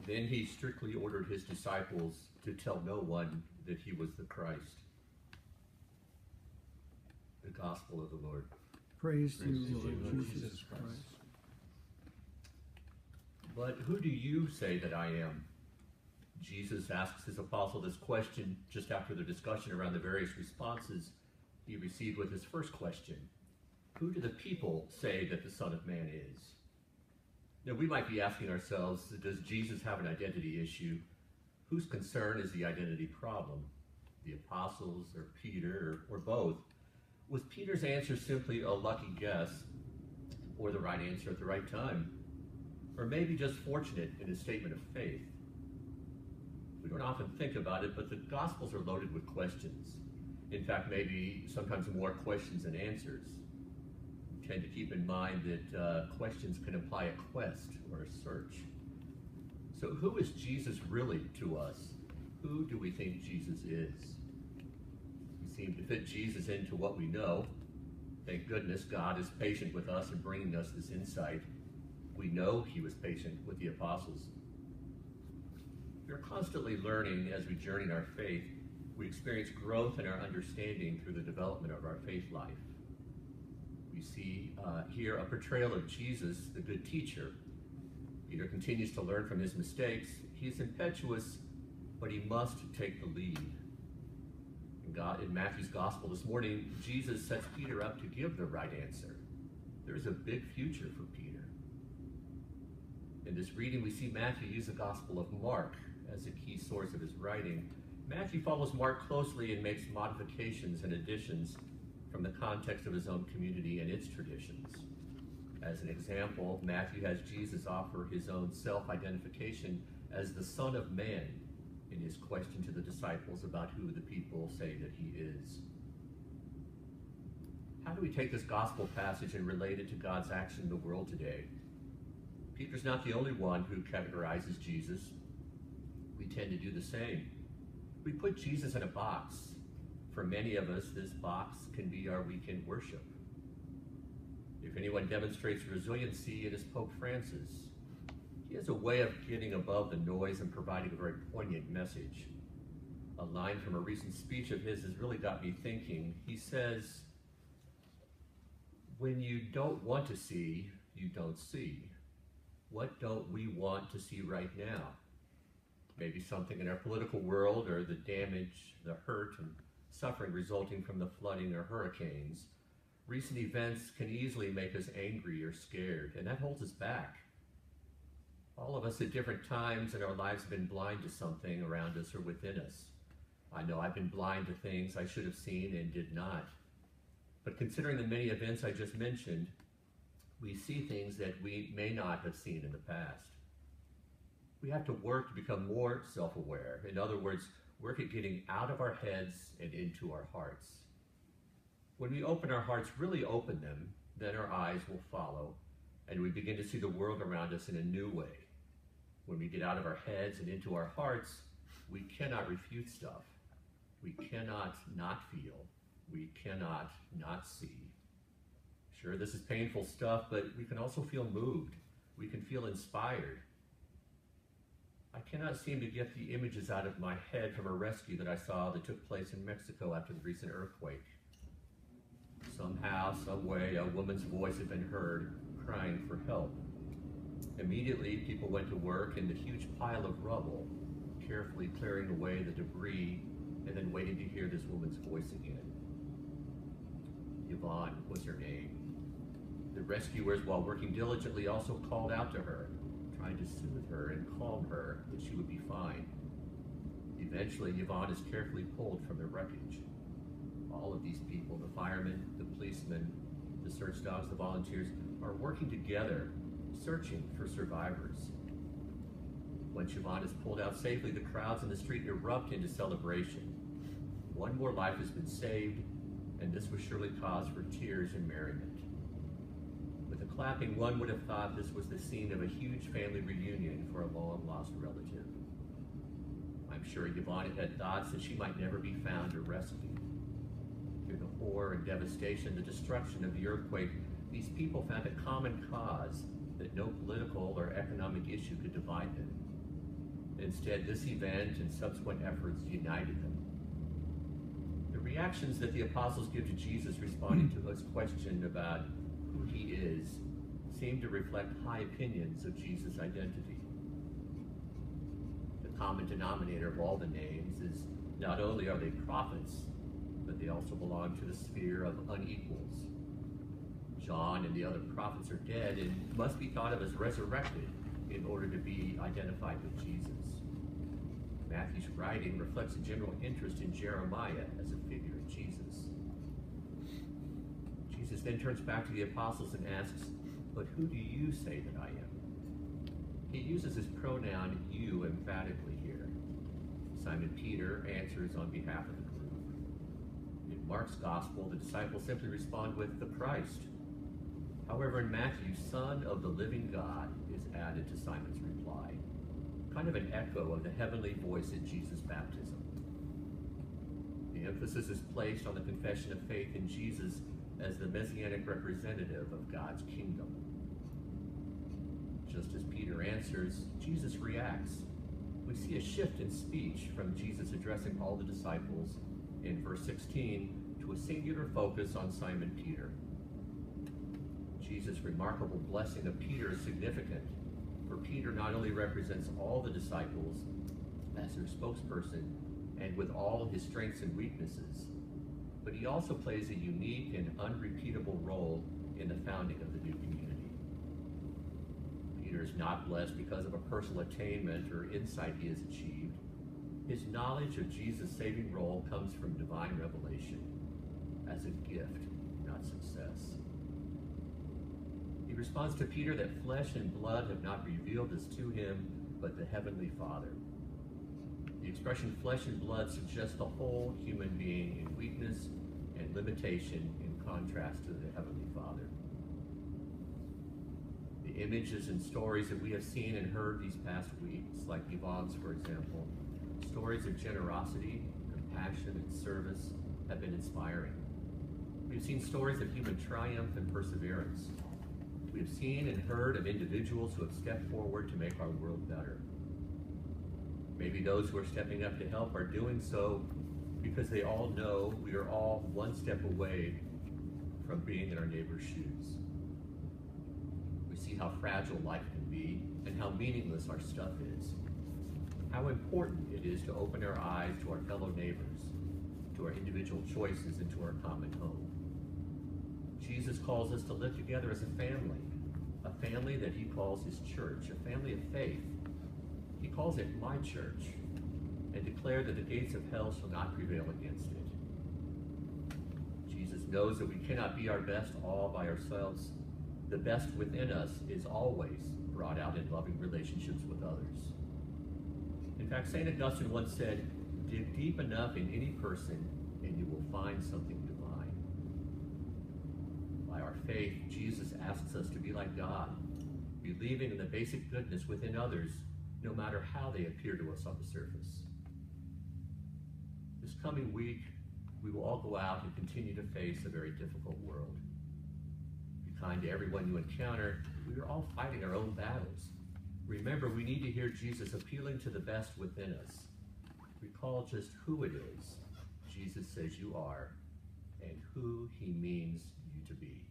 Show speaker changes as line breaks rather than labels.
Then he strictly ordered his disciples to tell no one that he was the Christ. The Gospel of the Lord.
Praise to you, Lord
Jesus Christ.
But who do you say that I am? Jesus asks his apostle this question just after the discussion around the various responses he received with his first question. Who do the people say that the Son of Man is? Now, we might be asking ourselves, does Jesus have an identity issue? Whose concern is the identity problem? The apostles, or Peter, or both? Was Peter's answer simply a lucky guess, or the right answer at the right time? Or maybe just fortunate in his statement of faith? We don't often think about it, but the Gospels are loaded with questions. In fact, maybe sometimes more questions than answers. We tend to keep in mind that questions can imply a quest or a search. So who is Jesus really to us? Who do we think Jesus is? We seem to fit Jesus into what we know. Thank goodness God is patient with us in bringing us this insight. We know he was patient with the apostles. We are constantly learning as we journey in our faith. We experience growth in our understanding through the development of our faith life. We see here a portrayal of Jesus, the good teacher. Peter continues to learn from his mistakes. He is impetuous, but he must take the lead. In Matthew's Gospel this morning, Jesus sets Peter up to give the right answer. There is a big future for Peter. In this reading, we see Matthew use the Gospel of Mark as a key source of his writing. Matthew follows Mark closely and makes modifications and additions from the context of his own community and its traditions. As an example, Matthew has Jesus offer his own self-identification as the Son of Man in his question to the disciples about who the people say that he is. How do we take this gospel passage and relate it to God's action in the world today? Peter's not the only one who categorizes Jesus. We tend to do the same. We put Jesus in a box. For many of us, this box can be our weekend worship. If anyone demonstrates resiliency, it is Pope Francis. He has a way of getting above the noise and providing a very poignant message. A line from a recent speech of his has really got me thinking. He says, "When you don't want to see, you don't see. What don't we want to see right now? Maybe something in our political world, or the damage, the hurt, and suffering resulting from the flooding or hurricanes. Recent events can easily make us angry or scared, and that holds us back. All of us at different times in our lives have been blind to something around us or within us. I know I've been blind to things I should have seen and did not. But considering the many events I just mentioned, we see things that we may not have seen in the past. We have to work to become more self-aware. In other words, work at getting out of our heads and into our hearts. When we open our hearts, really open them, then our eyes will follow, and we begin to see the world around us in a new way. When we get out of our heads and into our hearts, we cannot refute stuff. We cannot not feel. We cannot not see. Sure, this is painful stuff, but we can also feel moved. We can feel inspired. I cannot seem to get the images out of my head from a rescue that I saw that took place in Mexico after the recent earthquake. Somehow, some way, a woman's voice had been heard crying for help. Immediately, people went to work in the huge pile of rubble, carefully clearing away the debris and then waiting to hear this woman's voice again. Yvonne was her name. The rescuers, while working diligently, also called out to her, trying to soothe her and calm her that she would be fine. Eventually, Yvonne is carefully pulled from the wreckage. All of these people, the firemen, the policemen, the search dogs, the volunteers, are working together, searching for survivors. When Yvonne is pulled out safely, the crowds in the street erupt into celebration. One more life has been saved, and this was surely cause for tears and merriment. With the clapping, one would have thought this was the scene of a huge family reunion for a long-lost relative. I'm sure Yvonne had thoughts that she might never be found or rescued. Through the horror and devastation, the destruction of the earthquake, these people found a common cause that no political or economic issue could divide them. Instead, this event and subsequent efforts united them. The reactions that the apostles give to Jesus responding to his question about who he is seem to reflect high opinions of Jesus' identity. The common denominator of all the names is not only are they prophets, but they also belong to the sphere of unequals. John and the other prophets are dead and must be thought of as resurrected in order to be identified with Jesus. Matthew's writing reflects a general interest in Jeremiah as a figure of Jesus. Jesus then turns back to the apostles and asks, "But who do you say that I am?" He uses his pronoun you emphatically here. Simon Peter answers on behalf of the group. In Mark's gospel, the disciples simply respond with the Christ. However, in Matthew, Son of the living God is added to Simon's reply, kind of an echo of the heavenly voice at Jesus' baptism. The emphasis is placed on the confession of faith in Jesus as the messianic representative of God's kingdom. Just as Peter answers, Jesus reacts. We see a shift in speech from Jesus addressing all the disciples in verse 16 to a singular focus on Simon Peter. Jesus' remarkable blessing of Peter is significant, for Peter not only represents all the disciples as their spokesperson and with all his strengths and weaknesses, but he also plays a unique and unrepeatable role in the founding of the new community. Peter is not blessed because of a personal attainment or insight he has achieved. His knowledge of Jesus' saving role comes from divine revelation as a gift, not success. He responds to Peter that flesh and blood have not revealed this to him, but the Heavenly Father. The expression flesh and blood suggests the whole human being in weakness and limitation in contrast to the Heavenly Father. The images and stories that we have seen and heard these past weeks, like Yvonne's, for example, stories of generosity, compassion, and service have been inspiring. We've seen stories of human triumph and perseverance. We have seen and heard of individuals who have stepped forward to make our world better. Maybe those who are stepping up to help are doing so because they all know we are all one step away from being in our neighbor's shoes. We see how fragile life can be and how meaningless our stuff is. How important it is to open our eyes to our fellow neighbors, to our individual choices, and to our common home. Jesus calls us to live together as a family that he calls his church, a family of faith. He calls it my church, and declared that the gates of hell shall not prevail against it. Jesus knows that we cannot be our best all by ourselves. The best within us is always brought out in loving relationships with others. In fact, St. Augustine once said, "Dig deep enough in any person, and you will find something divine." By our faith, Jesus asks us to be like God, believing in the basic goodness within others, no matter how they appear to us on the surface. This coming week, we will all go out and continue to face a very difficult world. Be kind to everyone you encounter. We are all fighting our own battles. Remember, we need to hear Jesus appealing to the best within us. Recall just who it is Jesus says you are and who he means you to be.